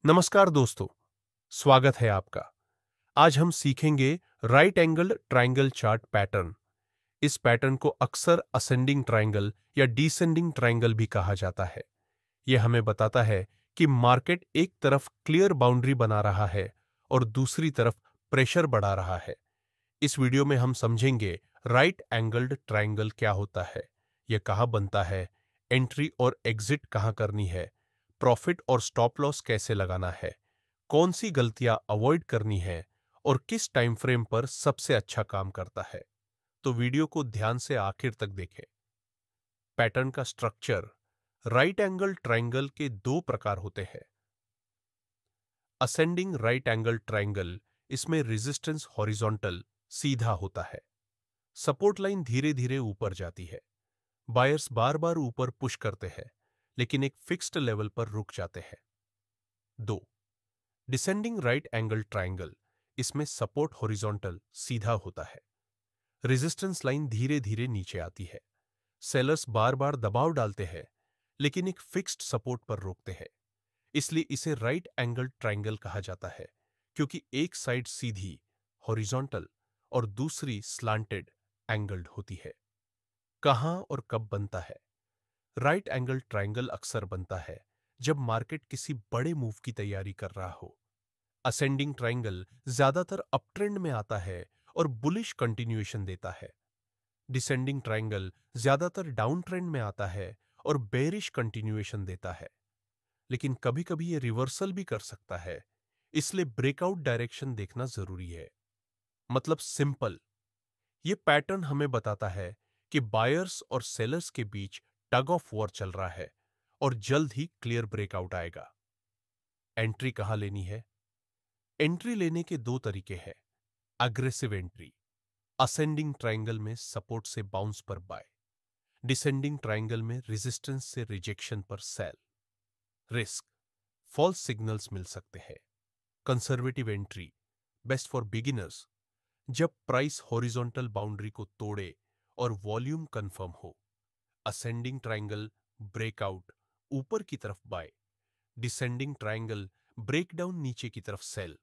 नमस्कार दोस्तों, स्वागत है आपका। आज हम सीखेंगे right angle triangle chart pattern. इस पैटर्न को अक्सर असेंडिंग ट्रायंगल या डिसेंडिंग ट्रायंगल भी कहा जाता है। यह हमें बताता है कि मार्केट एक तरफ क्लियर बाउंड्री बना रहा है और दूसरी तरफ प्रेशर बढ़ा रहा है। इस वीडियो में हम समझेंगे राइट एंगल्ड ट्रायंगल क्या होता है, यह कहाँ बनता है, एंट्री और एग्जिट कहाँ करनी है, प्रॉफिट और स्टॉप लॉस कैसे लगाना है, कौन सी गलतियां अवॉइड करनी है और किस टाइम फ्रेम पर सबसे अच्छा काम करता है। तो वीडियो को ध्यान से आखिर तक देखें। पैटर्न का स्ट्रक्चर। राइट एंगल ट्रायंगल के दो प्रकार होते हैं। असेंडिंग राइट एंगल ट्रायंगल, इसमें रेजिस्टेंस हॉरिजॉन्टल सीधा होता है। सपोर्ट लाइन धीरे धीरे ऊपर जाती है। बायर्स बार बार ऊपर पुश करते हैं लेकिन एक फिक्स्ड लेवल पर रुक जाते हैं। 2. डिसेंडिंग राइट एंगल ट्रायंगल, इसमें सपोर्ट हॉरिजॉन्टल सीधा होता है। रेजिस्टेंस लाइन धीरे धीरे नीचे आती है। सेलर्स बार बार दबाव डालते हैं लेकिन एक फिक्स्ड सपोर्ट पर रोकते हैं। इसलिए इसे राइट एंगल ट्रायंगल कहा जाता है, क्योंकि एक साइड सीधी हॉरिजॉन्टल और दूसरी स्लांटेड एंगल्ड होती है। कहां और कब बनता है? राइट एंगल ट्रायंगल अक्सर बनता है जब मार्केट किसी बड़े मूव की तैयारी कर रहा हो। असेंडिंग ट्रायंगल ज्यादातर अपट्रेंड में आता है और बुलिश कंटिन्यूएशन देता है। डिसेंडिंग ट्रायंगल ज्यादातर डाउन ट्रेंड में आता है और बेरिश कंटिन्यूएशन देता है। लेकिन कभी कभी ये रिवर्सल भी कर सकता है, इसलिए ब्रेकआउट डायरेक्शन देखना जरूरी है। मतलब सिंपल, ये पैटर्न हमें बताता है कि बायर्स और सेलर्स के बीच टग ऑफ वॉर चल रहा है और जल्द ही क्लियर ब्रेकआउट आएगा। एंट्री कहां लेनी है? एंट्री लेने के दो तरीके हैं। अग्रेसिव एंट्री, असेंडिंग ट्रायंगल में सपोर्ट से बाउंस पर बाय, डिसेंडिंग ट्रायंगल में रेजिस्टेंस से रिजेक्शन पर सेल। रिस्क, फॉल्स सिग्नल्स मिल सकते हैं। Conservative entry, best for beginners, जब प्राइस हॉरिजॉन्टल बाउंड्री को तोड़े और वॉल्यूम कंफर्म हो। असेंडिंग ट्रायंगल ब्रेकआउट, ऊपर की तरफ बाय, डिसेंडिंग ट्रायंगल ब्रेकडाउन, नीचे की तरफ सेल।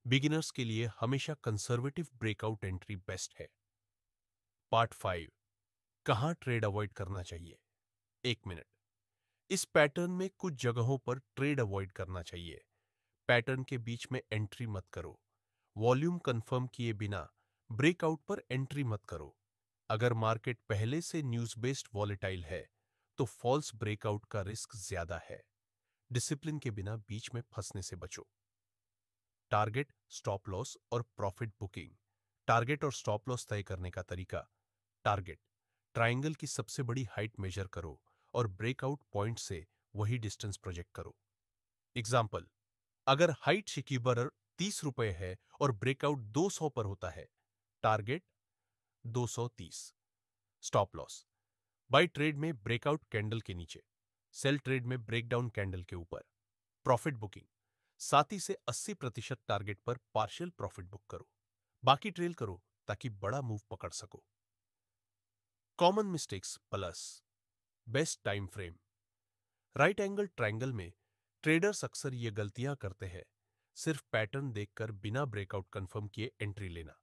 बिगिनर्स के लिए हमेशा कंजर्वेटिव ब्रेकआउट एंट्री बेस्ट है। पार्ट 5, कहां ट्रेड अवॉइड करना चाहिए? 1 मिनट। इस पैटर्न में कुछ जगहों पर ट्रेड अवॉइड करना चाहिए। पैटर्न के बीच में एंट्री मत करो। वॉल्यूम कंफर्म किए बिना ब्रेकआउट पर एंट्री मत करो। अगर मार्केट पहले से न्यूज बेस्ड वॉलेटाइल है तो फॉल्स ब्रेकआउट का रिस्क ज्यादा है। डिसिप्लिन के बिना बीच में फंसने से बचो। टारगेट, स्टॉप लॉस और प्रॉफिट बुकिंग। टारगेट और स्टॉप लॉस तय करने का तरीका। टारगेट, ट्रायंगल की सबसे बड़ी हाइट मेजर करो और ब्रेकआउट पॉइंट से वही डिस्टेंस प्रोजेक्ट करो। एग्जाम्पल, अगर हाइट शिकीबर 30 रुपए है और ब्रेकआउट 200 पर होता है, target 230। Stop loss, by trade में ब्रेकआउट कैंडल के नीचे, सेल ट्रेड में ब्रेकडाउन कैंडल के ऊपर। प्रॉफिट बुकिंग, 60 से 80% टारगेट पर पार्शियल प्रॉफिट बुक करो, बाकी ट्रेल करो ताकि बड़ा मूव पकड़ सको। Common mistakes plus best time frame. Right angle triangle में ट्रेडर्स अक्सर ये गलतियां करते हैं। सिर्फ पैटर्न देखकर बिना ब्रेकआउट कंफर्म किए एंट्री लेना,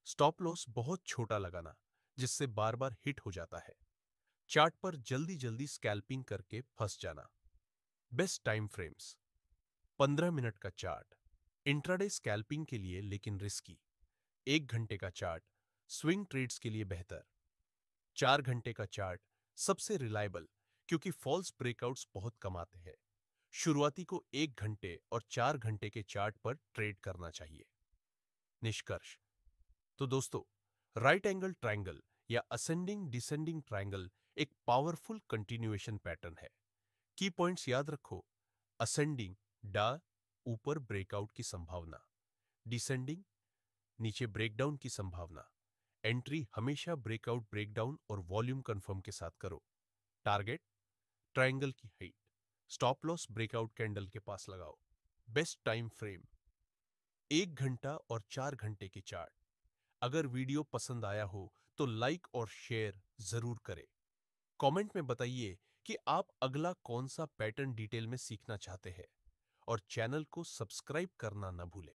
स्टॉप लॉस बहुत छोटा लगाना जिससे बार बार हिट हो जाता है, चार्ट पर जल्दी जल्दी स्कैल्पिंग करके फंस जाना। Best time frames. 15 मिनट का चार्ट इंट्राडे स्कैल्पिंग के लिए लेकिन रिस्की। 1 घंटे का चार्ट स्विंग ट्रेड्स के लिए बेहतर। 4 घंटे का चार्ट सबसे रिलायबल, क्योंकि फॉल्स ब्रेकआउट्स बहुत कम आते हैं। शुरुआती को 1 घंटे और 4 घंटे के चार्ट पर ट्रेड करना चाहिए। निष्कर्ष। तो दोस्तों, राइट एंगल ट्रायंगल या असेंडिंग डिसेंडिंग ट्रायंगल एक पावरफुल कंटिन्यूएशन पैटर्न है। की पॉइंट्स याद रखो। असेंडिंग, डा ऊपर ब्रेकआउट की संभावना। डिसेंडिंग, नीचे ब्रेकडाउन की संभावना। एंट्री हमेशा ब्रेकआउट, ब्रेकडाउन और वॉल्यूम कंफर्म के साथ करो। टारगेट, ट्रायंगल की height. Stop loss breakout candle के पास लगाओ। बेस्ट टाइम फ्रेम 1 घंटा और 4 घंटे के चार्ट। अगर वीडियो पसंद आया हो तो लाइक और शेयर जरूर करें। कमेंट में बताइए कि आप अगला कौन सा पैटर्न डिटेल में सीखना चाहते हैं और चैनल को सब्सक्राइब करना न भूलें।